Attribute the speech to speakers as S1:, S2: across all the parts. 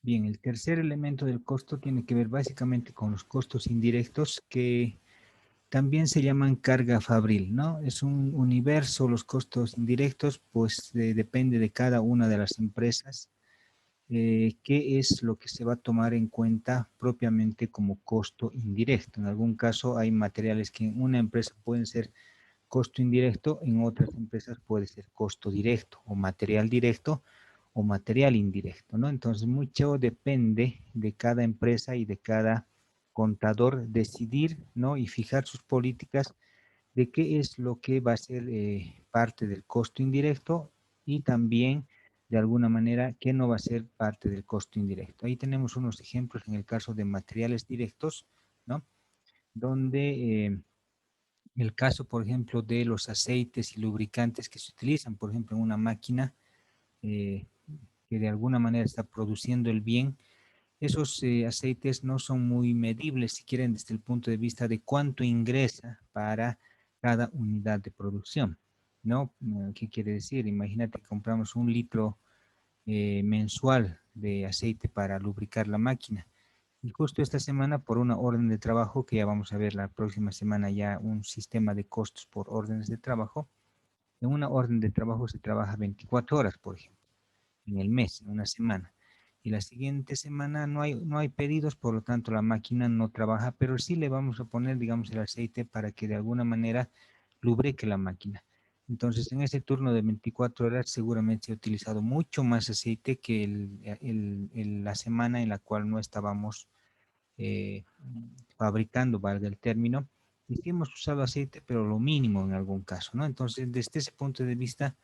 S1: Bien, el tercer elemento del costo tiene que ver básicamente con los costos indirectos que también se llaman carga fabril, ¿no? Es un universo, los costos indirectos, pues depende de cada una de las empresas, qué es lo que se va a tomar en cuenta propiamente como costo indirecto. En algún caso hay materiales que en una empresa pueden ser costo indirecto, en otras empresas puede ser costo directo o material indirecto, ¿no? Entonces, mucho depende de cada empresa y de cada contador decidir, ¿no? Y fijar sus políticas de qué es lo que va a ser parte del costo indirecto y también, de alguna manera, qué no va a ser parte del costo indirecto. Ahí tenemos unos ejemplos en el caso de materiales directos, ¿no? Donde el caso, por ejemplo, de los aceites y lubricantes que se utilizan, por ejemplo, en una máquina eh, que de alguna manera está produciendo el bien, esos aceites no son muy medibles, si quieren, desde el punto de vista de cuánto ingresa para cada unidad de producción, ¿no? ¿Qué quiere decir? Imagínate que compramos un litro mensual de aceite para lubricar la máquina. Y justo esta semana, por una orden de trabajo, que ya vamos a ver la próxima semana ya un sistema de costos por órdenes de trabajo, en una orden de trabajo se trabaja 24 horas, por ejemplo, en el mes, en una semana. Y la siguiente semana no hay pedidos, por lo tanto la máquina no trabaja, pero sí le vamos a poner, digamos, el aceite para que de alguna manera lubrique la máquina. Entonces, en ese turno de 24 horas seguramente he utilizado mucho más aceite que la semana en la cual no estábamos eh, fabricando, valga el término, y sí hemos usado aceite, pero lo mínimo en algún caso, ¿no? Entonces, desde ese punto de vista,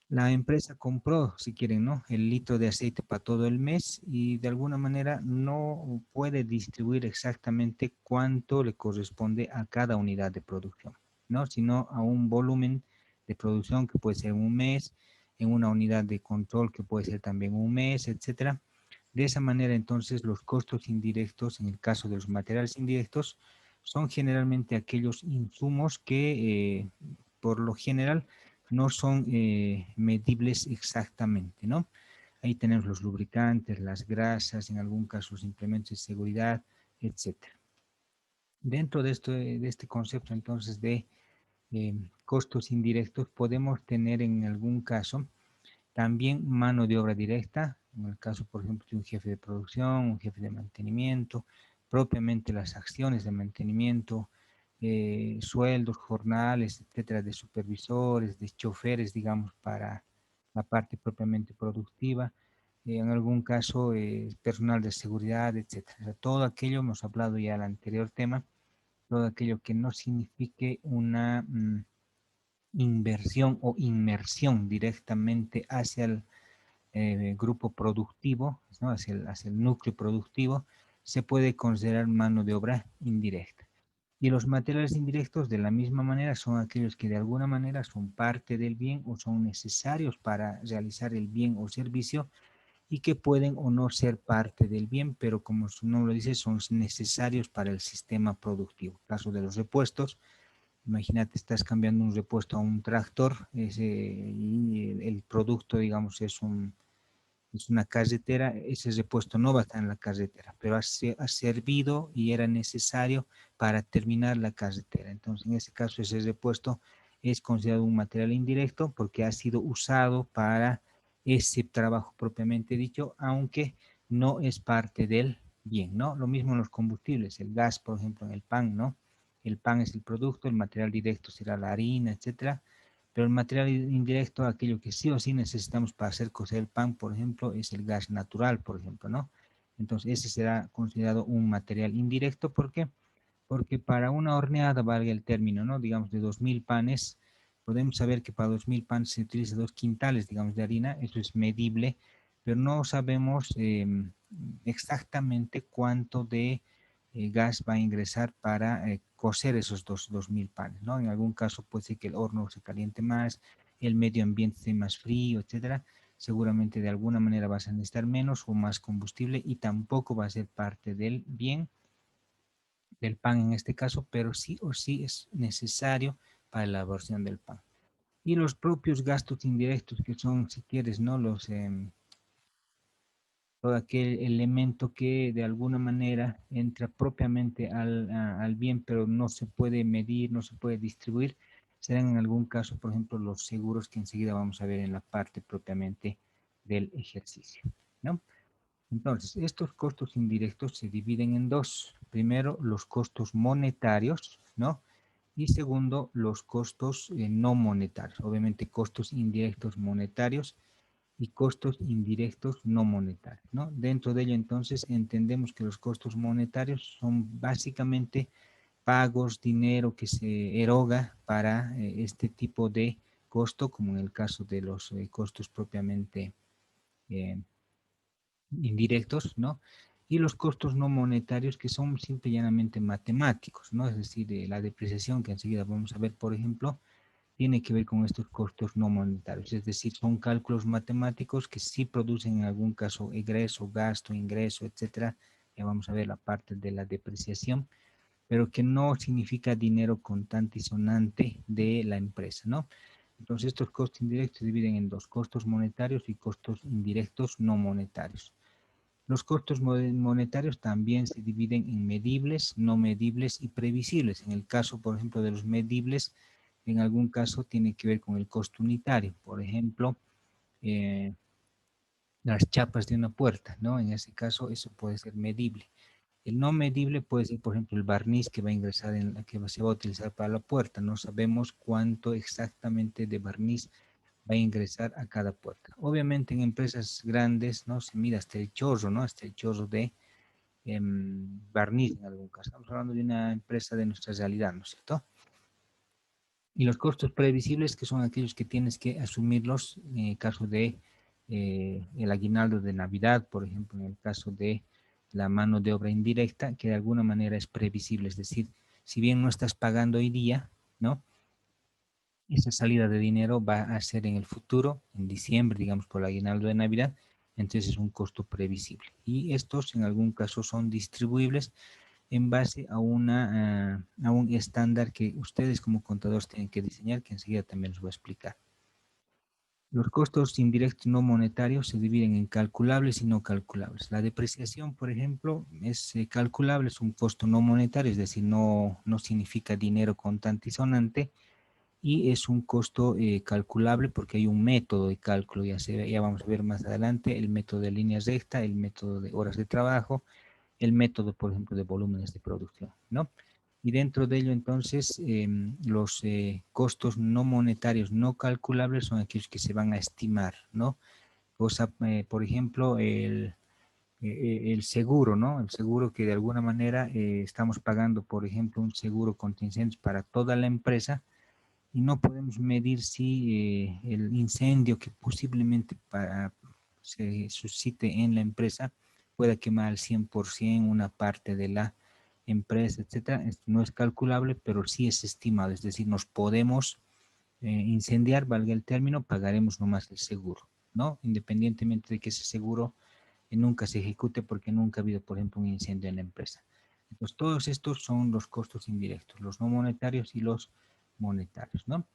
S1: la empresa compró, si quieren, ¿no? El litro de aceite para todo el mes y de alguna manera no puede distribuir exactamente cuánto le corresponde a cada unidad de producción, ¿no? Sino a un volumen de producción que puede ser un mes, en una unidad de control que puede ser también un mes, etcétera. De esa manera, entonces, los costos indirectos, en el caso de los materiales indirectos, son generalmente aquellos insumos que, por lo general, no son medibles exactamente, ¿no? Ahí tenemos los lubricantes, las grasas, en algún caso los implementos de seguridad, etcétera. Dentro de este concepto, entonces, de costos indirectos, podemos tener en algún caso también mano de obra directa, en el caso, por ejemplo, de un jefe de producción, un jefe de mantenimiento, propiamente las acciones de mantenimiento, sueldos, jornales, etcétera, de supervisores, de choferes, digamos, para la parte propiamente productiva, en algún caso, personal de seguridad, etcétera. O sea, todo aquello, hemos hablado ya en el anterior tema, todo aquello que no signifique una inversión o inmersión directamente hacia el grupo productivo, ¿no? Hacia el núcleo productivo, se puede considerar mano de obra indirecta. Y los materiales indirectos, de la misma manera, son aquellos que de alguna manera son parte del bien o son necesarios para realizar el bien o servicio y que pueden o no ser parte del bien, pero como su nombre lo dice, son necesarios para el sistema productivo. Caso de los repuestos, imagínate, estás cambiando un repuesto a un tractor y el producto, digamos, es una carretera, ese repuesto no va a estar en la carretera, pero ha servido y era necesario para terminar la carretera. Entonces, en ese caso, ese repuesto es considerado un material indirecto porque ha sido usado para ese trabajo propiamente dicho, aunque no es parte del bien, ¿no? Lo mismo en los combustibles, el gas, por ejemplo, en el pan, ¿no? El pan es el producto, el material directo será la harina, etcétera, pero el material indirecto, aquello que sí o sí necesitamos para hacer cocer el pan, por ejemplo, es el gas natural, por ejemplo, ¿no? Entonces, ese será considerado un material indirecto. ¿Por qué? Porque para una horneada, valga el término, ¿no? Digamos, de 2000 panes, podemos saber que para 2000 panes se utiliza 2 quintales, digamos, de harina, eso es medible, pero no sabemos exactamente cuánto de gas va a ingresar para cocer esos 2000 panes, ¿no? En algún caso puede ser que el horno se caliente más, el medio ambiente esté más frío, etcétera. Seguramente de alguna manera vas a necesitar menos o más combustible y tampoco va a ser parte del bien del pan en este caso, pero sí o sí es necesario para la elaboración del pan. Y los propios gastos indirectos que son, si quieres, ¿no? todo aquel elemento que de alguna manera entra propiamente al bien, pero no se puede medir, no se puede distribuir, serán en algún caso, por ejemplo, los seguros que enseguida vamos a ver en la parte propiamente del ejercicio, ¿no? Entonces, estos costos indirectos se dividen en dos. Primero, los costos monetarios, ¿no? Y segundo, los costos no monetarios. Obviamente, costos indirectos monetarios y costos indirectos no monetarios, ¿no? Dentro de ello, entonces, entendemos que los costos monetarios son básicamente pagos, dinero que se eroga para este tipo de costo, como en el caso de los costos propiamente eh, indirectos, ¿no? Y los costos no monetarios que son simple y llanamente matemáticos, ¿no? Es decir, la depreciación que enseguida vamos a ver, por ejemplo, tiene que ver con estos costos no monetarios, es decir, son cálculos matemáticos que sí producen en algún caso egreso, gasto, ingreso, etcétera. Ya vamos a ver la parte de la depreciación, pero que no significa dinero contante y sonante de la empresa, ¿no? Entonces, estos costos indirectos se dividen en dos, costos monetarios y costos indirectos no monetarios. Los costos monetarios también se dividen en medibles, no medibles y previsibles. En el caso, por ejemplo, de los medibles, en algún caso tiene que ver con el costo unitario. Por ejemplo, eh, las chapas de una puerta, ¿no? En ese caso, eso puede ser medible. El no medible puede ser, por ejemplo, el barniz que va a ingresar en la que se va a utilizar para la puerta. No sabemos cuánto exactamente de barniz va a ingresar a cada puerta. Obviamente en empresas grandes, ¿no? Se mide hasta el chorro, ¿no? Hasta el chorro de barniz en algún caso. Estamos hablando de una empresa de nuestra realidad, ¿no es cierto? Y los costos previsibles, que son aquellos que tienes que asumirlos en el caso de el aguinaldo de Navidad, por ejemplo, en el caso de la mano de obra indirecta, que de alguna manera es previsible. Es decir, si bien no estás pagando hoy día, ¿no? Esa salida de dinero va a ser en el futuro, en diciembre, digamos, por el aguinaldo de Navidad, entonces es un costo previsible. Y estos en algún caso son distribuibles en base a un estándar que ustedes como contadores tienen que diseñar, que enseguida también les voy a explicar. Los costos indirectos no monetarios se dividen en calculables y no calculables. La depreciación, por ejemplo, es calculable, es un costo no monetario, es decir, no significa dinero contante y sonante, y es un costo calculable porque hay un método de cálculo, ya vamos a ver más adelante, el método de línea recta, el método de horas de trabajo, el método, por ejemplo, de volúmenes de producción, ¿no? Y dentro de ello, entonces, los costos no monetarios no calculables son aquellos que se van a estimar, ¿no? Cosa, por ejemplo, el seguro, ¿no? El seguro que de alguna manera estamos pagando, por ejemplo, un seguro contingente para toda la empresa y no podemos medir si el incendio que posiblemente se suscite en la empresa pueda quemar al 100% una parte de la empresa, etcétera. Esto no es calculable, pero sí es estimado, es decir, nos podemos incendiar, valga el término, pagaremos nomás el seguro, ¿no? Independientemente de que ese seguro nunca se ejecute porque nunca ha habido, por ejemplo, un incendio en la empresa. Entonces, todos estos son los costos indirectos, los no monetarios y los monetarios, ¿no?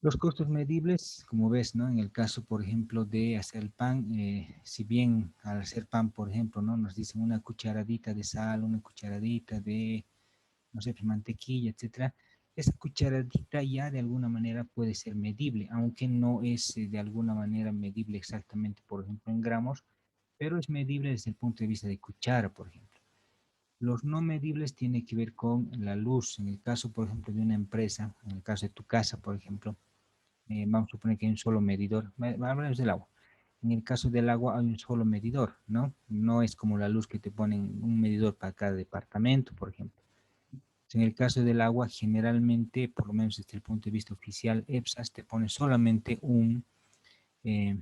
S1: Los costos medibles, como ves, ¿no? En el caso, por ejemplo, de hacer el pan, si bien al hacer pan, por ejemplo, ¿no? Nos dicen una cucharadita de sal, una cucharadita de, no sé, pues, mantequilla, etcétera. Esa cucharadita ya de alguna manera puede ser medible, aunque no es de alguna manera medible exactamente, por ejemplo, en gramos, pero es medible desde el punto de vista de cuchara, por ejemplo. Los no medibles tienen que ver con la luz. En el caso, por ejemplo, de una empresa, en el caso de tu casa, por ejemplo, vamos a suponer que hay un solo medidor. Hablamos del agua. En el caso del agua hay un solo medidor, ¿no? No es como la luz que te ponen un medidor para cada departamento, por ejemplo. En el caso del agua, generalmente, por lo menos desde el punto de vista oficial, EPSAS te pone solamente eh,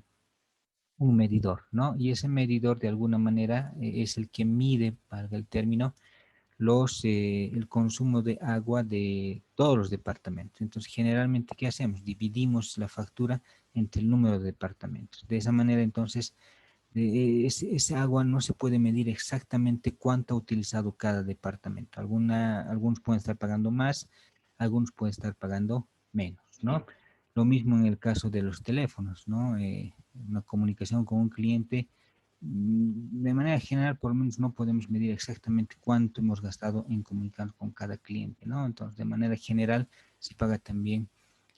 S1: un medidor, ¿no? Y ese medidor de alguna manera es el que mide, valga el término, el consumo de agua de todos los departamentos. Entonces, generalmente, ¿qué hacemos? Dividimos la factura entre el número de departamentos. De esa manera, entonces, ese agua no se puede medir exactamente cuánto ha utilizado cada departamento. Algunos pueden estar pagando más, algunos pueden estar pagando menos, ¿no? Lo mismo en el caso de los teléfonos, ¿no? Una comunicación con un cliente de manera general, por lo menos no podemos medir exactamente cuánto hemos gastado en comunicarnos con cada cliente, ¿no? Entonces, de manera general, se paga también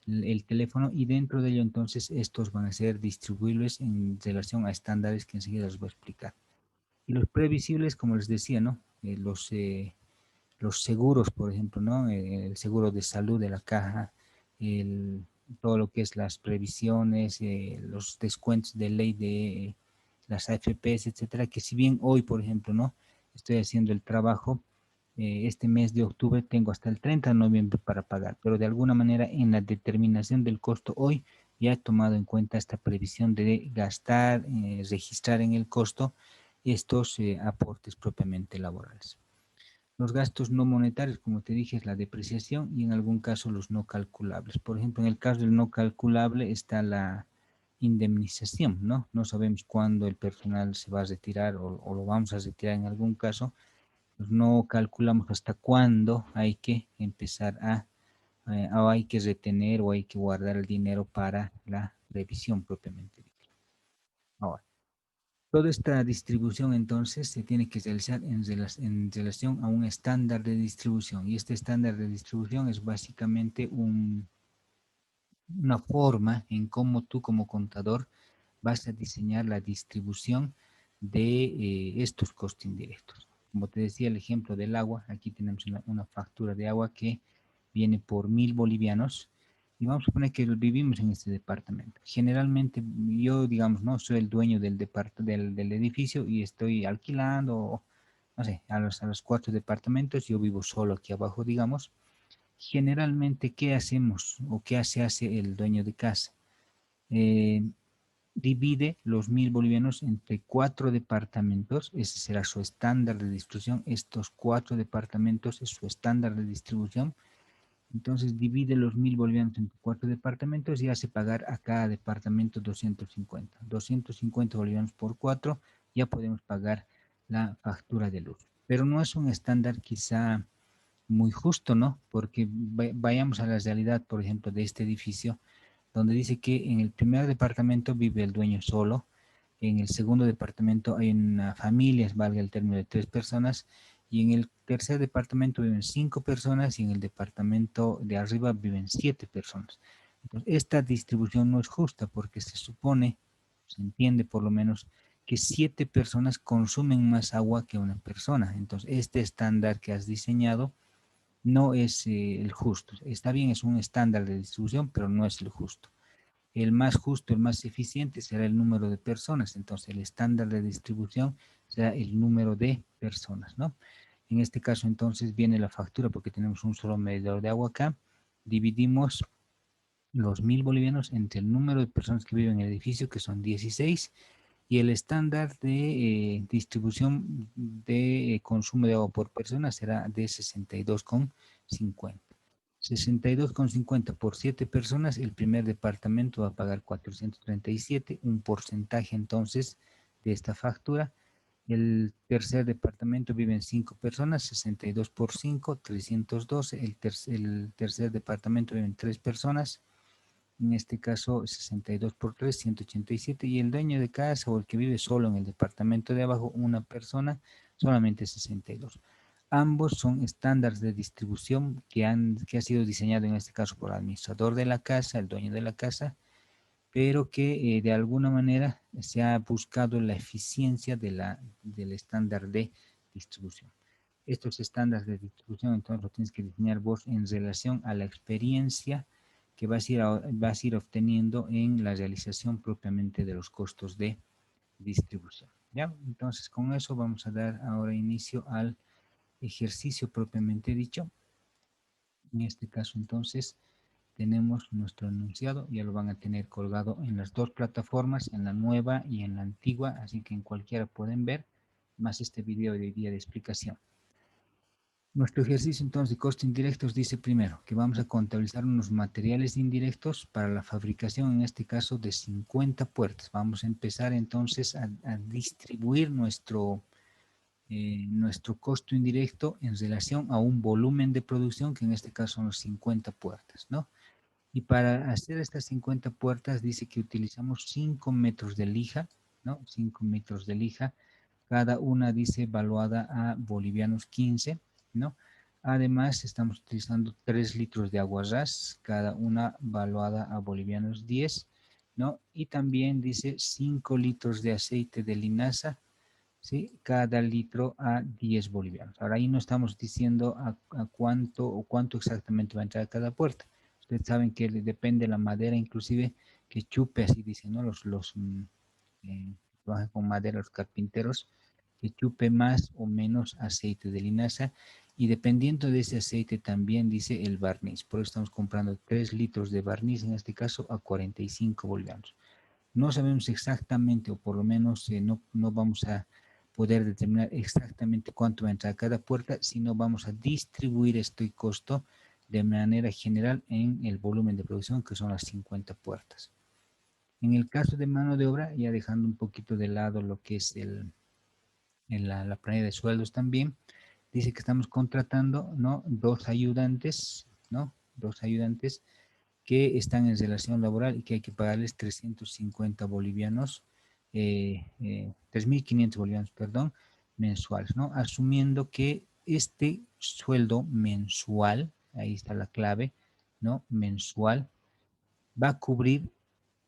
S1: el teléfono y dentro de ello, entonces, estos van a ser distribuibles en relación a estándares que enseguida les voy a explicar. Y los previsibles, como les decía, ¿no? Los seguros, por ejemplo, ¿no? El seguro de salud de la caja, el, todo lo que es las previsiones, los descuentos de ley de las AFPs, etcétera, que si bien hoy, por ejemplo, ¿no? Estoy haciendo el trabajo, este mes de octubre tengo hasta el 30 de noviembre para pagar, pero de alguna manera en la determinación del costo hoy ya he tomado en cuenta esta previsión de gastar, registrar en el costo estos aportes propiamente laborales. Los gastos no monetarios, como te dije, es la depreciación y en algún caso los no calculables. Por ejemplo, en el caso del no calculable está la indemnización, ¿no? No sabemos cuándo el personal se va a retirar o lo vamos a retirar en algún caso. Pues no calculamos hasta cuándo hay que empezar o hay que retener o hay que guardar el dinero para la revisión propiamente dicha. Ahora, toda esta distribución entonces se tiene que realizar en relación a un estándar de distribución y este estándar de distribución es básicamente una forma en cómo tú como contador vas a diseñar la distribución de estos costos indirectos. Como te decía el ejemplo del agua, aquí tenemos una factura de agua que viene por 1.000 bolivianos y vamos a poner que vivimos en este departamento. Generalmente yo, digamos, no soy el dueño del edificio y estoy alquilando, no sé, a los 4 departamentos, yo vivo solo aquí abajo, digamos. Generalmente, ¿qué hacemos o qué hace el dueño de casa? Eh, Divide los 1.000 bolivianos entre 4 departamentos, ese será su estándar de distribución, estos 4 departamentos es su estándar de distribución, entonces divide los 1.000 bolivianos entre 4 departamentos y hace pagar a cada departamento 250 bolivianos por 4, ya podemos pagar la factura de luz. Pero no es un estándar quizá muy justo, ¿no? Porque vayamos a la realidad, por ejemplo, de este edificio, donde dice que en el primer departamento vive el dueño solo, en el segundo departamento hay una familia, valga el término de 3 personas, y en el tercer departamento viven 5 personas y en el departamento de arriba viven 7 personas. Entonces, esta distribución no es justa porque se supone, se entiende por lo menos, que 7 personas consumen más agua que una persona. Entonces, este estándar que has diseñado no es el justo. Está bien, es un estándar de distribución, pero no es el justo. El más justo, el más eficiente será el número de personas. Entonces, el estándar de distribución será el número de personas, ¿no? En este caso, entonces, viene la factura porque tenemos un solo medidor de agua acá. Dividimos los 1.000 bolivianos entre el número de personas que viven en el edificio, que son 16, y el estándar de distribución de consumo de agua por persona será de 62,50. 62,50 por 7 personas, el primer departamento va a pagar 437, un porcentaje entonces de esta factura. El tercer departamento viven 5 personas, 62 por 5, 312. El tercer departamento viven 3 personas, en este caso 62 por 3, 187, y el dueño de casa o el que vive solo en el departamento de abajo, una persona, solamente 62. Ambos son estándares de distribución que ha sido diseñado en este caso por el administrador de la casa, el dueño de la casa, pero que de alguna manera se ha buscado la eficiencia del estándar de distribución. Estos estándares de distribución entonces lo tienes que diseñar vos en relación a la experiencia que vas a ir obteniendo en la realización propiamente de los costos de distribución. ¿Ya? Entonces con eso vamos a dar ahora inicio al ejercicio propiamente dicho. En este caso entonces tenemos nuestro enunciado, ya lo van a tener colgado en las dos plataformas, en la nueva y en la antigua, así que en cualquiera pueden ver, más este video de día de explicación. Nuestro ejercicio entonces de costos indirectos dice primero que vamos a contabilizar unos materiales indirectos para la fabricación, en este caso de 50 puertas. Vamos a empezar entonces a distribuir nuestro costo indirecto en relación a un volumen de producción, que en este caso son los 50 puertas, ¿no? Y para hacer estas 50 puertas dice que utilizamos 5 metros de lija, ¿no? 5 metros de lija, cada una dice valuada a bolivianos 15, ¿no? Además, estamos utilizando 3 litros de agua ras, cada una valuada a bolivianos 10, ¿no? Y también dice 5 litros de aceite de linaza, ¿sí? Cada litro a 10 bolivianos. Ahora ahí no estamos diciendo a cuánto o cuánto exactamente va a entrar a cada puerta. Ustedes saben que depende de la madera, inclusive que chupe, así dicen, ¿no? Trabajan con madera, los carpinteros, que chupe más o menos aceite de linaza y dependiendo de ese aceite también dice el barniz. Por eso estamos comprando 3 litros de barniz, en este caso a 45 bolivianos. No sabemos exactamente, o por lo menos no vamos a poder determinar exactamente cuánto va a entrar a cada puerta, sino vamos a distribuir este costo de manera general en el volumen de producción, que son las 50 puertas. En el caso de mano de obra, ya dejando un poquito de lado lo que es la planilla de sueldos también, dice que estamos contratando, ¿no? Dos ayudantes, ¿no? Dos ayudantes que están en relación laboral y que hay que pagarles 350 bolivianos, 3.500 bolivianos, perdón, mensuales, ¿no? Asumiendo que este sueldo mensual, ahí está la clave, ¿no? Mensual, va a cubrir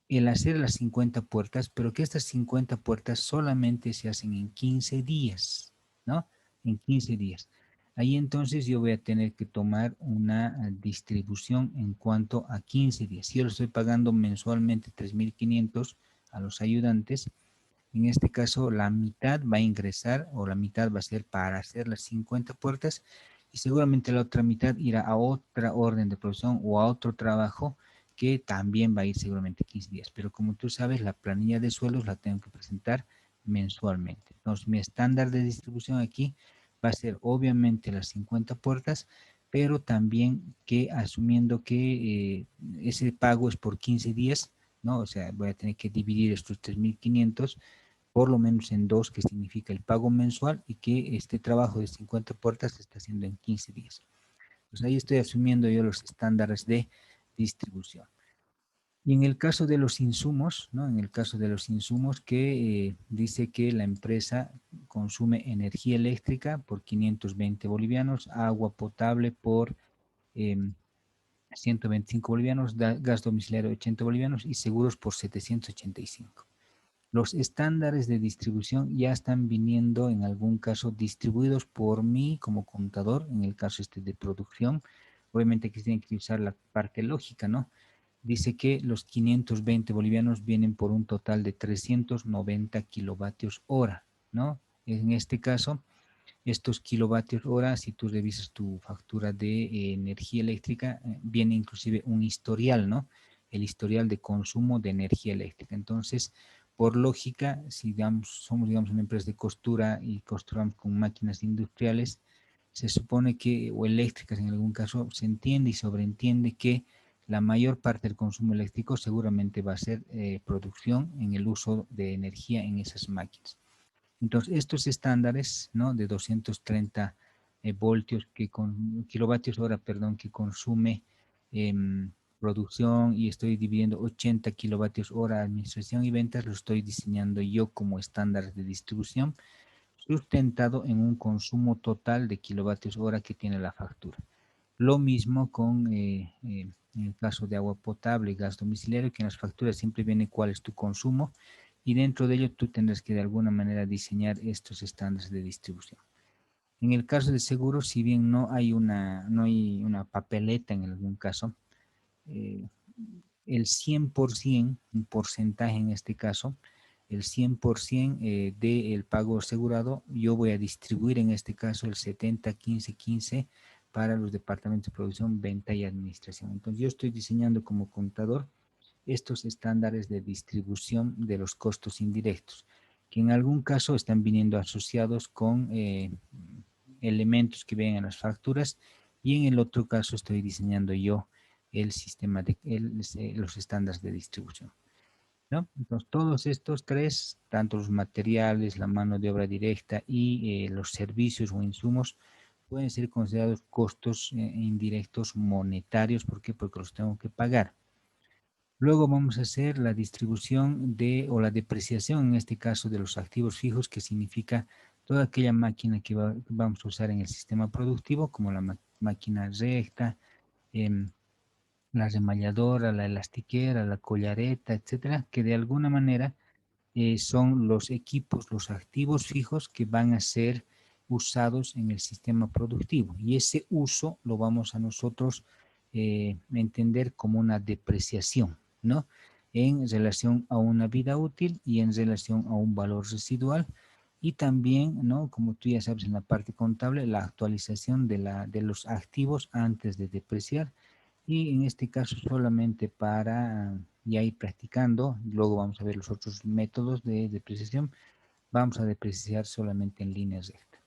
S1: el hacer las 50 puertas, pero que estas 50 puertas solamente se hacen en 15 días, ¿no? En 15 días. Ahí entonces yo voy a tener que tomar una distribución en cuanto a 15 días. Si yo le estoy pagando mensualmente 3.500 a los ayudantes, en este caso la mitad va a ingresar o la mitad va a ser para hacer las 50 puertas y seguramente la otra mitad irá a otra orden de producción o a otro trabajo que también va a ir seguramente 15 días. Pero como tú sabes, la planilla de sueldos la tengo que presentar mensualmente. Entonces, mi estándar de distribución aquí va a ser obviamente las 50 puertas, pero también que asumiendo que ese pago es por 15 días, ¿no? O sea, voy a tener que dividir estos 3.500 por lo menos en dos, que significa el pago mensual y que este trabajo de 50 puertas se está haciendo en 15 días. Pues ahí estoy asumiendo yo los estándares de distribución. Y en el caso de los insumos, ¿no? En el caso de los insumos que dice que la empresa consume energía eléctrica por 520 bolivianos, agua potable por 125 bolivianos, gas domiciliario 80 bolivianos y seguros por 785. Los estándares de distribución ya están viniendo en algún caso distribuidos por mí como contador, en el caso de producción. Obviamente que tienen que usar la parte lógica, ¿no? Dice que los 520 bolivianos vienen por un total de 390 kilovatios hora, ¿no? En este caso, estos kilovatios hora, si tú revisas tu factura de energía eléctrica, viene inclusive un historial, ¿no? El historial de consumo de energía eléctrica. Entonces, por lógica, si digamos, somos digamos, una empresa de costura y costuramos con máquinas industriales, se supone que, o eléctricas en algún caso, se entiende y sobreentiende que la mayor parte del consumo eléctrico seguramente va a ser producción en el uso de energía en esas máquinas. Entonces, estos estándares, ¿no? De 230 voltios, kilovatios hora, perdón, que consume eh, producción y estoy dividiendo 80 kilovatios hora administración y ventas, lo estoy diseñando yo como estándar de distribución, sustentado en un consumo total de kilovatios hora que tiene la factura. Lo mismo con en el caso de agua potable y gas domiciliario, que en las facturas siempre viene cuál es tu consumo y dentro de ello tú tendrás que de alguna manera diseñar estos estándares de distribución. En el caso de seguros, si bien no hay una papeleta en algún caso, eh, el 100%, un porcentaje en este caso, el 100% del pago asegurado, yo voy a distribuir en este caso el 70, 15, 15 para los departamentos de producción, venta y administración. Entonces yo estoy diseñando como contador estos estándares de distribución de los costos indirectos, que en algún caso están viniendo asociados con elementos que ven en las facturas y en el otro caso estoy diseñando yo el sistema los estándares de distribución, ¿no? Entonces, todos estos tres, tanto los materiales, la mano de obra directa y los servicios o insumos, pueden ser considerados costos indirectos monetarios. ¿Por qué? Porque los tengo que pagar. Luego vamos a hacer la distribución de, o la depreciación, en este caso, de los activos fijos, que significa toda aquella máquina que vamos a usar en el sistema productivo, como la máquina recta, em, la remalladora, la elastiquera, la collareta, etcétera, que de alguna manera son los equipos, los activos fijos que van a ser usados en el sistema productivo. Y ese uso lo vamos a nosotros entender como una depreciación, ¿no? En relación a una vida útil y en relación a un valor residual. Y también, ¿no? Como tú ya sabes en la parte contable, la actualización de los activos antes de depreciar y en este caso solamente para ya ir practicando, luego vamos a ver los otros métodos de depreciación, vamos a depreciar solamente en líneas rectas.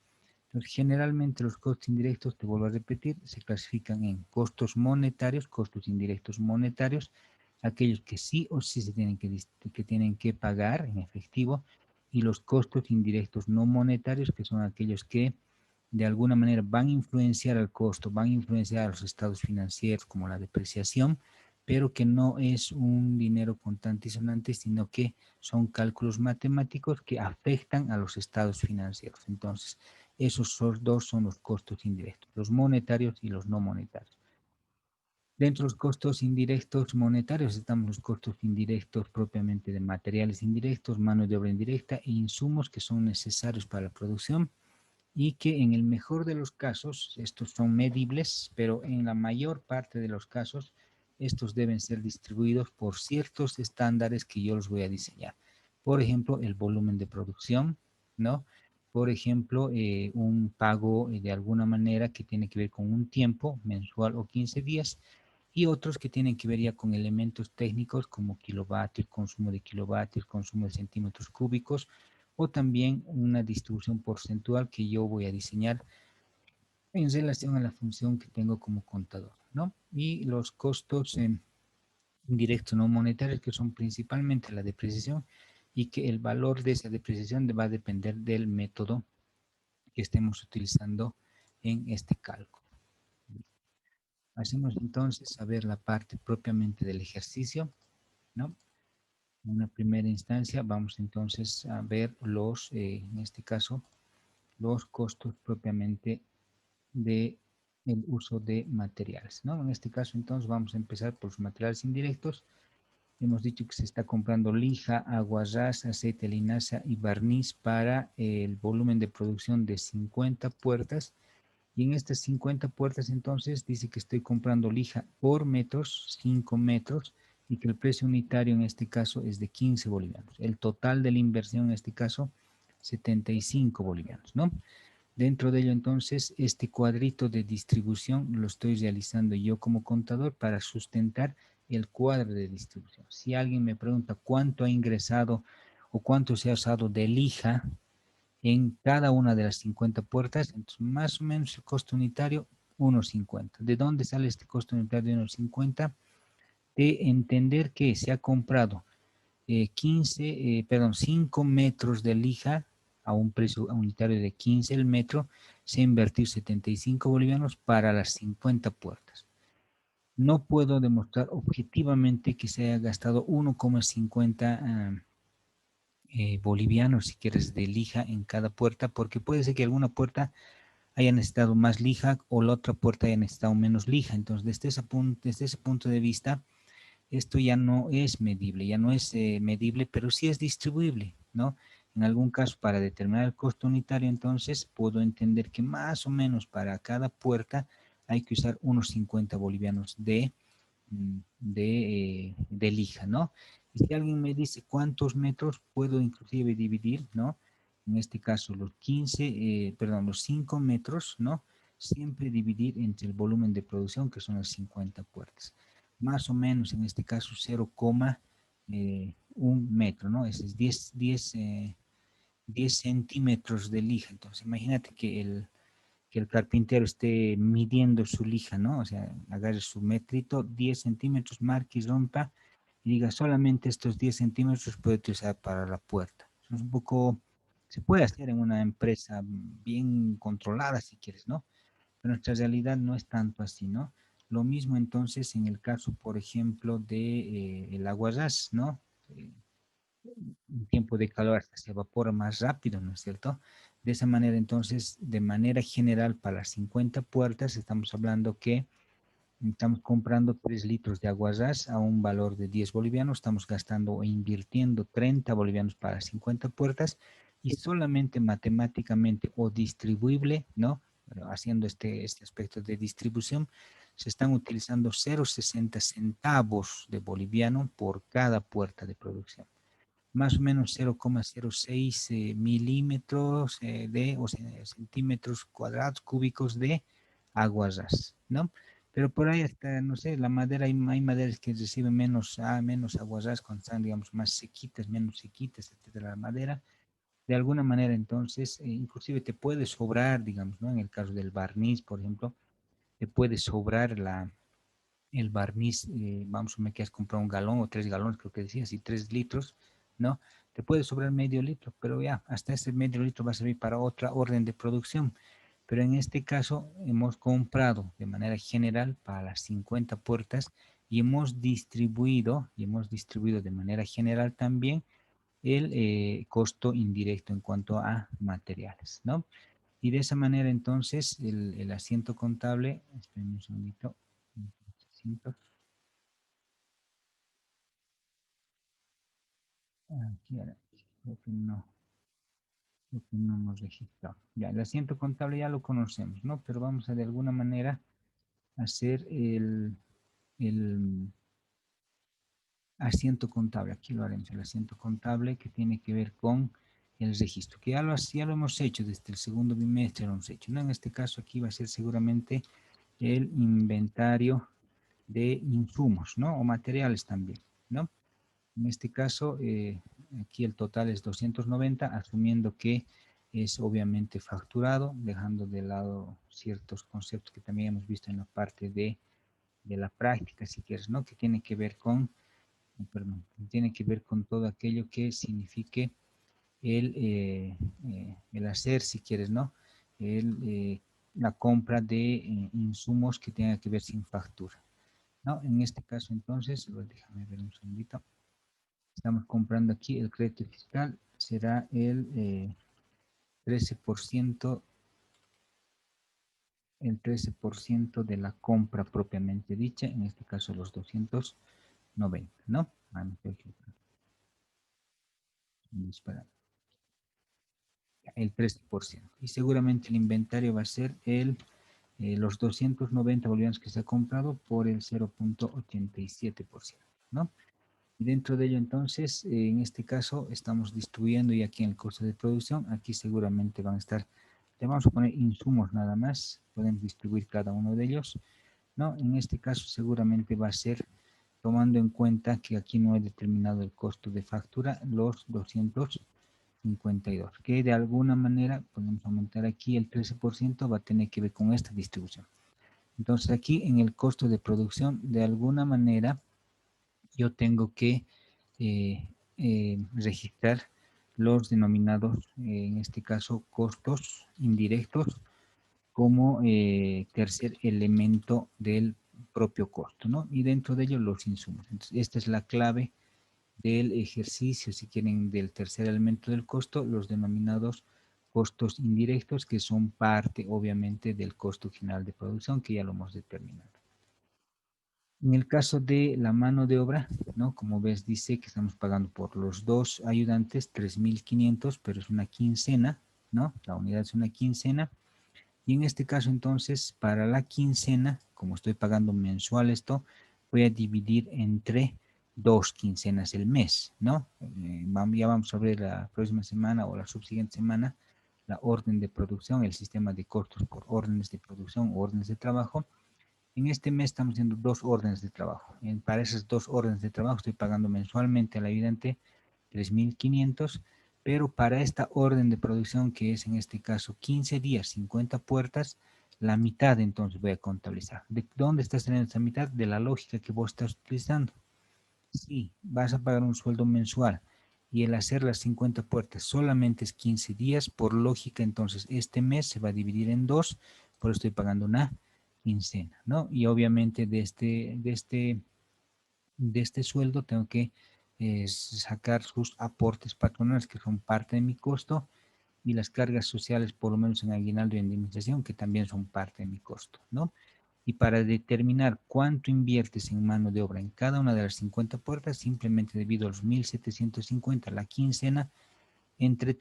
S1: Entonces, generalmente los costos indirectos, te vuelvo a repetir, se clasifican en costos monetarios, costos indirectos monetarios, aquellos que sí o sí se tienen que pagar en efectivo, y los costos indirectos no monetarios, que son aquellos que de alguna manera van a influenciar al costo, van a influenciar a los estados financieros como la depreciación, pero que no es un dinero contante y sonante, sino que son cálculos matemáticos que afectan a los estados financieros. Entonces, esos dos son los costos indirectos, los monetarios y los no monetarios. Dentro de los costos indirectos monetarios estamos los costos indirectos propiamente de materiales indirectos, mano de obra indirecta e insumos que son necesarios para la producción y que en el mejor de los casos estos son medibles, pero en la mayor parte de los casos estos deben ser distribuidos por ciertos estándares que yo los voy a diseñar. Por ejemplo, el volumen de producción, ¿no? Por ejemplo, un pago de alguna manera que tiene que ver con un tiempo mensual o 15 días y otros que tienen que ver ya con elementos técnicos como kilovatios, consumo de kilovatios, consumo de centímetros cúbicos o también una distribución porcentual que yo voy a diseñar en relación a la función que tengo como contador, ¿no? Y los costos indirectos no monetarios que son principalmente la depreciación y que el valor de esa depreciación va a depender del método que estemos utilizando en este cálculo. Hacemos entonces a ver la parte propiamente del ejercicio, ¿no? En una primera instancia vamos entonces a ver en este caso, los costos propiamente de el uso de materiales, ¿no? En este caso entonces vamos a empezar por los materiales indirectos. Hemos dicho que se está comprando lija, agua ras, aceite de linaza y barniz para el volumen de producción de 50 puertas. Y en estas 50 puertas entonces dice que estoy comprando lija por metros, 5 metros, y que el precio unitario en este caso es de 15 bolivianos. El total de la inversión en este caso, 75 bolivianos, ¿no? Dentro de ello entonces, este cuadrito de distribución lo estoy realizando yo como contador para sustentar el cuadro de distribución. Si alguien me pregunta cuánto ha ingresado o cuánto se ha usado de lija en cada una de las 50 puertas, entonces más o menos el costo unitario 1,50. ¿De dónde sale este costo unitario de 1,50? De entender que se ha comprado 5 metros de lija a un precio unitario de 15 el metro, se ha invertido 75 bolivianos para las 50 puertas. No puedo demostrar objetivamente que se haya gastado 1,50 bolivianos, si quieres, de lija en cada puerta, porque puede ser que alguna puerta haya necesitado más lija o la otra puerta haya necesitado menos lija. Entonces, desde ese punto de vista, esto ya no es medible, ya no es medible, pero sí es distribuible, ¿no? En algún caso, para determinar el costo unitario, entonces puedo entender que más o menos para cada puerta hay que usar unos 50 bolivianos de lija, ¿no? Y si alguien me dice cuántos metros, puedo inclusive dividir, ¿no? En este caso, los 5 metros, ¿no? Siempre dividir entre el volumen de producción, que son las 50 puertas. Más o menos, en este caso, 0,1 metro, ¿no? Ese es 10 centímetros de lija. Entonces, imagínate que el carpintero esté midiendo su lija, ¿no? O sea, agarre su metrito, 10 centímetros, marque y rompa, y diga, solamente estos 10 centímetros puede utilizar para la puerta. Eso es un poco, se puede hacer en una empresa bien controlada, si quieres, ¿no? Pero nuestra realidad no es tanto así, ¿no? Lo mismo entonces en el caso, por ejemplo, de el aguarrás, ¿no? Eh, en tiempo de calor hasta se evapora más rápido, ¿no es cierto? De esa manera, entonces, de manera general, para las 50 puertas, estamos hablando que estamos comprando 3 litros de aguarrás a un valor de 10 bolivianos, estamos gastando o invirtiendo 30 bolivianos para 50 puertas y solamente matemáticamente o distribuible, ¿no? Haciendo este aspecto de distribución, se están utilizando 0,60 centavos de boliviano por cada puerta de producción, más o menos 0,06 milímetros o sea, centímetros cuadrados cúbicos de aguarrás, ¿no? Pero por ahí hasta, no sé, la madera, hay maderas que reciben menos aguarrás cuando están, digamos, más sequitas, menos sequitas, etcétera, la madera. De alguna manera, entonces, inclusive te puede sobrar, digamos, ¿no? En el caso del barniz, por ejemplo, te puede sobrar el barniz, vamos a ver que has comprado un galón o 3 galones, creo que decías, y 3 litros, ¿no? Te puede sobrar medio litro, pero ya, hasta ese medio litro va a servir para otra orden de producción. Pero en este caso hemos comprado de manera general para las 50 puertas y hemos distribuido de manera general también el costo indirecto en cuanto a materiales, ¿no? Y de esa manera entonces el asiento contable, esperen un segundito, aquí ahora, creo que no hemos registrado. Ya, el asiento contable ya lo conocemos, ¿no? Pero vamos a de alguna manera hacer el asiento contable. Aquí lo haremos, el asiento contable que tiene que ver con el registro, que ya lo hemos hecho desde el segundo bimestre, lo hemos hecho, ¿no? En este caso aquí va a ser seguramente el inventario de insumos, ¿no? O materiales también, ¿no? En este caso, aquí el total es 290, asumiendo que es obviamente facturado, dejando de lado ciertos conceptos que también hemos visto en la parte de la práctica, si quieres, ¿no? Que tiene que ver con, perdón, tiene que ver con todo aquello que signifique el hacer, si quieres, ¿no? El, la compra de insumos que tenga que ver sin factura, ¿no? En este caso, entonces, déjame ver un segundito. Estamos comprando aquí el crédito fiscal, será el 13%, el 13% de la compra propiamente dicha, en este caso los 290, ¿no? Me estoy equivocando. Espera, el 13%. Y seguramente el inventario va a ser los 290 bolivianos que se ha comprado por el 0,87%, ¿no? Y dentro de ello, entonces, en este caso, estamos distribuyendo y aquí en el costo de producción, aquí seguramente van a estar, le vamos a poner insumos nada más, podemos distribuir cada uno de ellos, ¿no? En este caso, seguramente va a ser, tomando en cuenta que aquí no he determinado el costo de factura, los 252, que de alguna manera podemos aumentar aquí el 13%, va a tener que ver con esta distribución. Entonces, aquí en el costo de producción, de alguna manera, yo tengo que registrar los denominados, en este caso, costos indirectos como tercer elemento del propio costo, ¿no? Y dentro de ello los insumos. Entonces, esta es la clave del ejercicio, si quieren, del tercer elemento del costo, los denominados costos indirectos, que son parte, obviamente, del costo final de producción, que ya lo hemos determinado. En el caso de la mano de obra, ¿no? Como ves, dice que estamos pagando por los dos ayudantes 3.500, pero es una quincena, ¿no? La unidad es una quincena. Y en este caso, entonces, para la quincena, como estoy pagando mensual esto, voy a dividir entre 2 quincenas el mes, ¿no? Ya vamos a ver la próxima semana o la subsiguiente semana la orden de producción, el sistema de costos por órdenes de producción o órdenes de trabajo. En este mes estamos haciendo 2 órdenes de trabajo. Para esas 2 órdenes de trabajo estoy pagando mensualmente al ayudante 3.500, pero para esta orden de producción, que es en este caso 15 días, 50 puertas, la mitad entonces voy a contabilizar. ¿De dónde estás teniendo esa mitad? De la lógica que vos estás utilizando. Si vas a pagar un sueldo mensual y el hacer las 50 puertas solamente es 15 días, por lógica, entonces este mes se va a dividir en 2, por eso estoy pagando una quincena, ¿no? Y obviamente de este sueldo tengo que sacar sus aportes patronales, que son parte de mi costo, y las cargas sociales, por lo menos en aguinaldo y indemnización, que también son parte de mi costo, ¿no? Y para determinar cuánto inviertes en mano de obra en cada una de las 50 puertas, simplemente debido a los 1.750 la quincena, entre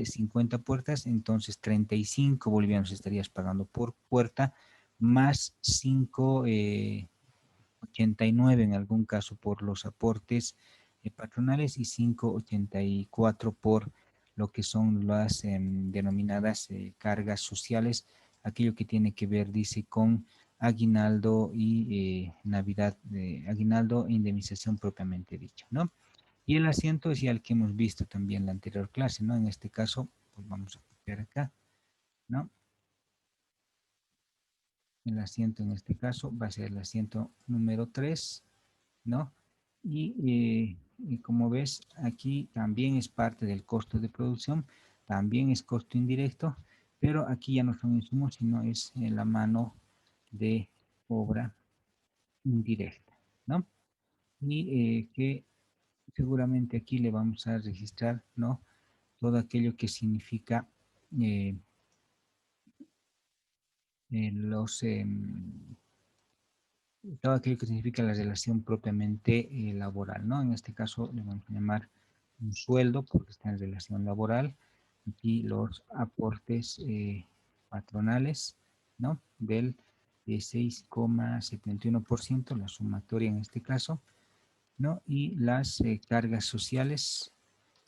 S1: 50 puertas, entonces 35 bolivianos estarías pagando por puerta, más 5,89 en algún caso por los aportes patronales, y 5,84 por lo que son las denominadas cargas sociales, aquello que tiene que ver, dice, con aguinaldo y Navidad, aguinaldo e indemnización propiamente dicho, ¿no? Y el asiento es ya el que hemos visto también en la anterior clase, ¿no? En este caso, pues vamos a copiar acá, ¿no? El asiento en este caso va a ser el asiento número 3, ¿no? Y como ves, aquí también es parte del costo de producción, también es costo indirecto, pero aquí ya no son insumos, sino es la mano de obra indirecta, ¿no? Y que seguramente aquí le vamos a registrar, ¿no? Todo aquello que significa eh, los todo aquello que significa la relación propiamente laboral, ¿no? En este caso le vamos a llamar un sueldo porque está en relación laboral. Aquí los aportes patronales, ¿no? Del 6,71%, la sumatoria en este caso, ¿no? Y las cargas sociales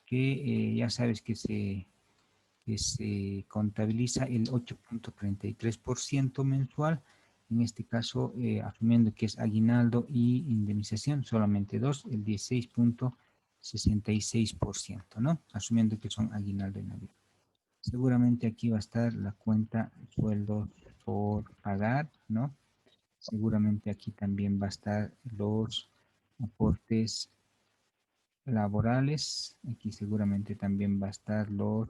S1: que ya sabes que se contabiliza el 8,33% mensual, en este caso asumiendo que es aguinaldo y indemnización, solamente dos, el 16,66%, ¿no? Asumiendo que son aguinaldo y navidad. Seguramente aquí va a estar la cuenta sueldos por pagar, ¿no? Seguramente aquí también va a estar los aportes laborales, aquí seguramente también va a estar los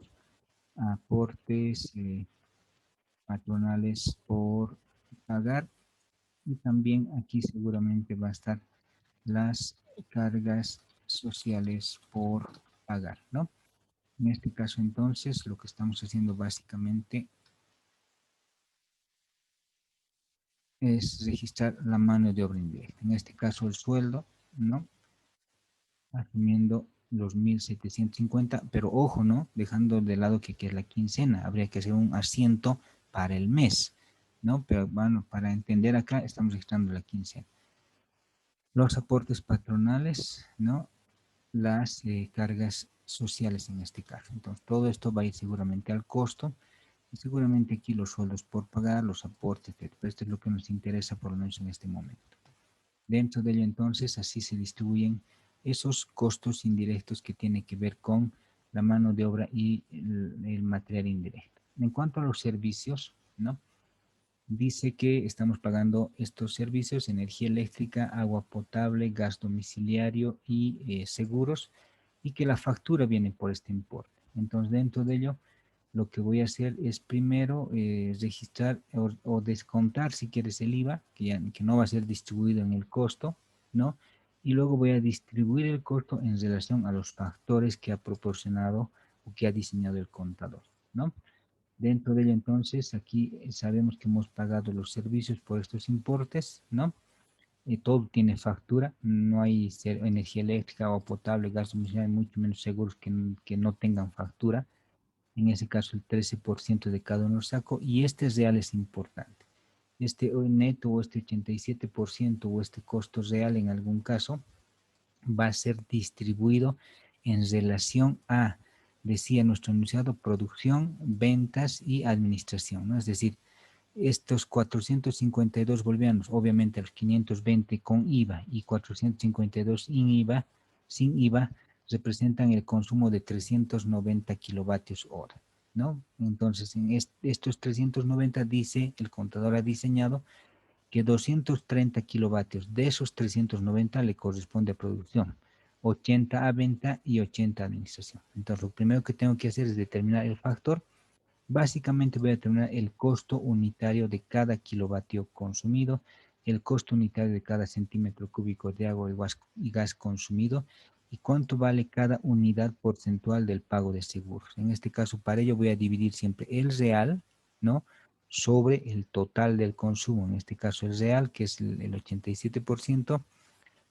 S1: aportes patronales por pagar, y también aquí seguramente va a estar las cargas sociales por pagar, ¿no? En este caso entonces lo que estamos haciendo básicamente es registrar la mano de obra indirecta, en este caso el sueldo, ¿no? Asumiendo los 1.750, pero ojo, ¿no? Dejando de lado que es la quincena, habría que hacer un asiento para el mes, ¿no? Pero bueno, para entender acá estamos registrando la quincena. Los aportes patronales, ¿no? Las cargas sociales en este caso. Entonces, todo esto va a ir seguramente al costo, y seguramente aquí los sueldos por pagar, los aportes, etc. Esto es lo que nos interesa por lo menos en este momento. Dentro de ello, entonces, así se distribuyen esos costos indirectos que tienen que ver con la mano de obra y el material indirecto. En cuanto a los servicios, ¿no? Dice que estamos pagando estos servicios: energía eléctrica, agua potable, gas domiciliario y seguros, y que la factura viene por este importe. Entonces, dentro de ello, lo que voy a hacer es primero registrar o descontar, si quieres, el IVA, que no va a ser distribuido en el costo, ¿no? Y luego voy a distribuir el costo en relación a los factores que ha proporcionado o que ha diseñado el contador, ¿no? Dentro de ello, entonces, aquí sabemos que hemos pagado los servicios por estos importes, ¿no? Todo tiene factura, no hay energía eléctrica o potable, gas domiciliario, mucho menos seguros que no tengan factura. En ese caso, el 13% de cada uno lo saco, y este real es importante. Este neto o este 87% o este costo real en algún caso va a ser distribuido en relación a, decía nuestro enunciado, producción, ventas y administración, ¿no? Es decir, estos 452 bolivianos, obviamente los 520 con IVA y 452 sin IVA, representan el consumo de 390 kilovatios hora, ¿no? Entonces, en estos 390, dice, el contador ha diseñado que 230 kilovatios de esos 390 le corresponde a producción, 80 a venta y 80 a administración. Entonces, lo primero que tengo que hacer es determinar el factor Básicamente voy a determinar el costo unitario de cada kilovatio consumido, el costo unitario de cada centímetro cúbico de agua y gas consumido y cuánto vale cada unidad porcentual del pago de seguros. En este caso, para ello voy a dividir siempre el real, ¿no?, sobre el total del consumo. En este caso, el real, que es el 87%,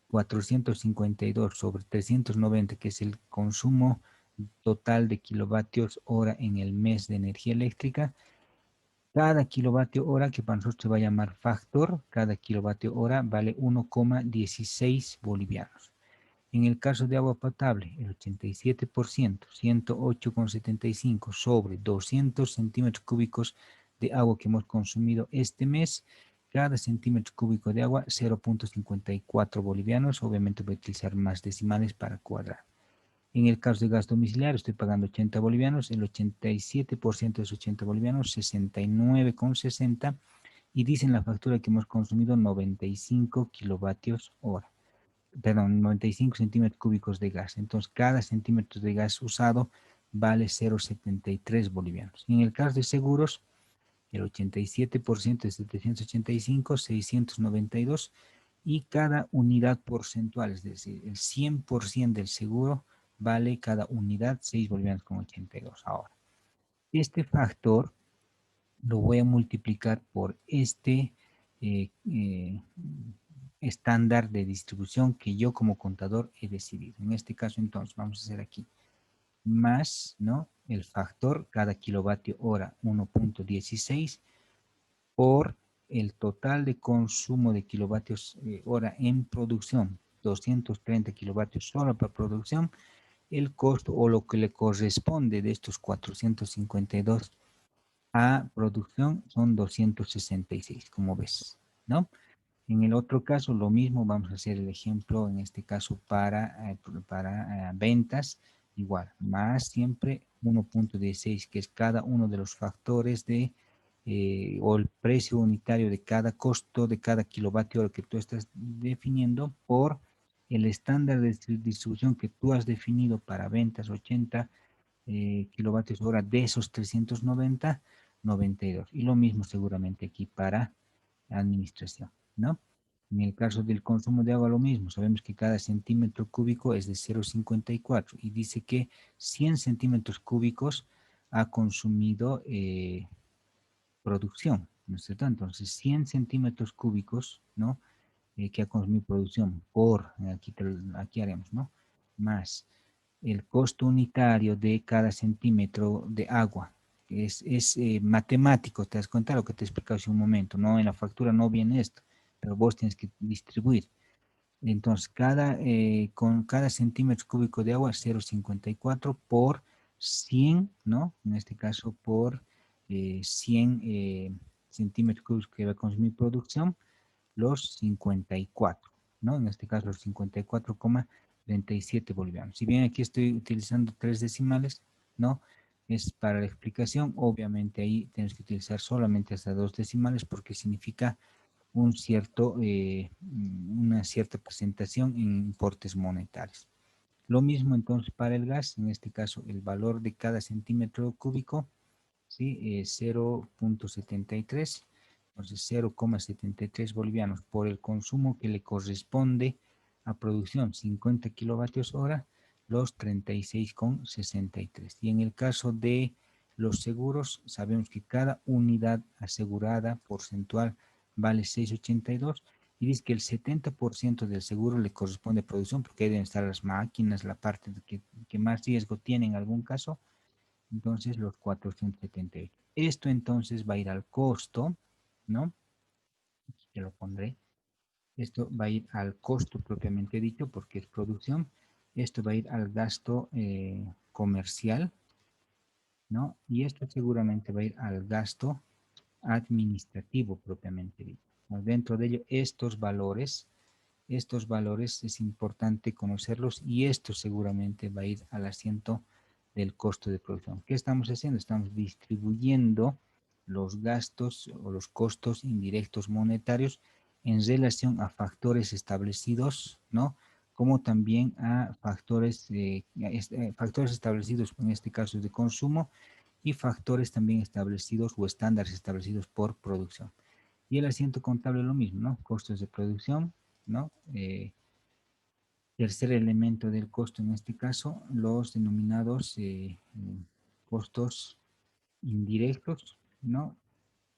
S1: 452 sobre 390, que es el consumo total de kilovatios hora en el mes de energía eléctrica. Cada kilovatio hora, que para nosotros se va a llamar factor, cada kilovatio hora vale 1,16 bolivianos. En el caso de agua potable, el 87%, 108,75 sobre 200 centímetros cúbicos de agua que hemos consumido este mes, cada centímetro cúbico de agua 0,54 bolivianos. Obviamente voy a utilizar más decimales para cuadrar. En el caso de gas domiciliario estoy pagando 80 bolivianos, el 87% de esos 80 bolivianos, 69,60, y dice en la factura que hemos consumido 95 kilovatios hora, perdón, 95 centímetros cúbicos de gas. Entonces, cada centímetro de gas usado vale 0,73 bolivianos. Y en el caso de seguros, el 87% de 785, 692, y cada unidad porcentual, es decir, el 100% del seguro vale cada unidad 6 bolivianos con 82. Ahora, este factor lo voy a multiplicar por este eh, eh, estándar de distribución que yo como contador he decidido. En este caso, entonces, vamos a hacer aquí más, ¿no?, el factor cada kilovatio hora 1,16 por el total de consumo de kilovatios hora en producción, 230 kilovatios solo para producción, el costo o lo que le corresponde de estos 452 a producción son 266, como ves, ¿no? En el otro caso, lo mismo, vamos a hacer el ejemplo, en este caso para ventas, igual, más siempre 1,16, que es cada uno de los factores o el precio unitario de cada costo de cada kilovatio hora que tú estás definiendo por el estándar de distribución que tú has definido para ventas, 80 kilovatios hora de esos 390, 92. Y lo mismo seguramente aquí para administración, ¿no? En el caso del consumo de agua, lo mismo. Sabemos que cada centímetro cúbico es de 0,54 y dice que 100 centímetros cúbicos ha consumido producción, ¿no es cierto? Entonces, 100 centímetros cúbicos, ¿no?, que ha consumido producción por, aquí haremos, ¿no?, más el costo unitario de cada centímetro de agua. Es matemático, te das cuenta de lo que te he explicado hace un momento, ¿no? En la factura no viene esto, pero vos tienes que distribuir. Entonces, con cada centímetro cúbico de agua, 0,54 por 100, ¿no? En este caso, por 100 centímetros cúbicos que va a consumir producción, los 54, ¿no? En este caso, los 54,37 bolivianos. Si bien aquí estoy utilizando 3 decimales, ¿no? Es para la explicación. Obviamente ahí tienes que utilizar solamente hasta 2 decimales porque significa una cierta presentación en importes monetarios. Lo mismo entonces para el gas, en este caso el valor de cada centímetro cúbico, ¿sí? 0,73, entonces 0,73 bolivianos por el consumo que le corresponde a producción, 50 kilovatios hora, los 36,63. Y en el caso de los seguros, sabemos que cada unidad asegurada porcentual vale 6,82 y dice que el 70% del seguro le corresponde a producción porque ahí deben estar las máquinas, la parte que más riesgo tiene en algún caso, entonces los 478. Esto entonces va a ir al costo, ¿no? Aquí te lo pondré. Esto va a ir al costo propiamente dicho porque es producción. Esto va a ir al gasto comercial, ¿no? Y esto seguramente va a ir al gasto administrativo propiamente dicho. Dentro de ello, estos valores es importante conocerlos y esto seguramente va a ir al asiento del costo de producción. ¿Qué estamos haciendo? Estamos distribuyendo los gastos o los costos indirectos monetarios en relación a factores establecidos, ¿no? Como también a factores establecidos, en este caso de consumo, y factores también establecidos o estándares establecidos por producción. Y el asiento contable lo mismo, ¿no? Costos de producción, ¿no? Tercer elemento del costo, en este caso, los denominados costos indirectos, ¿no?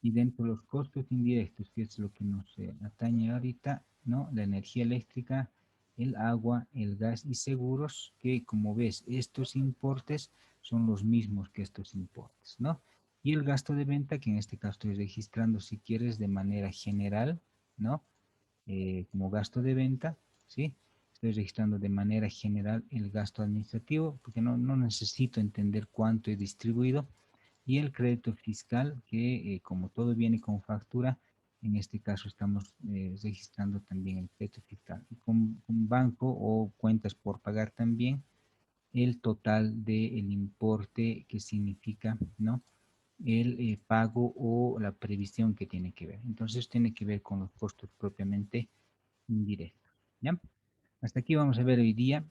S1: Y dentro de los costos indirectos, que es lo que nos atañe ahorita, ¿no? La energía eléctrica, el agua, el gas y seguros, que como ves, estos importes son los mismos que estos importes, ¿no? Y el gasto de venta, que en este caso estoy registrando, si quieres, de manera general, ¿no? Como gasto de venta, ¿sí? Estoy registrando de manera general el gasto administrativo, porque no necesito entender cuánto he distribuido, y el crédito fiscal, que como todo viene con factura, en este caso estamos registrando también el crédito fiscal. Y con banco o cuentas por pagar también el total del importe que significa, ¿no? El pago o la previsión que tiene que ver. Entonces tiene que ver con los costos propiamente indirectos. ¿Ya? Hasta aquí vamos a ver hoy día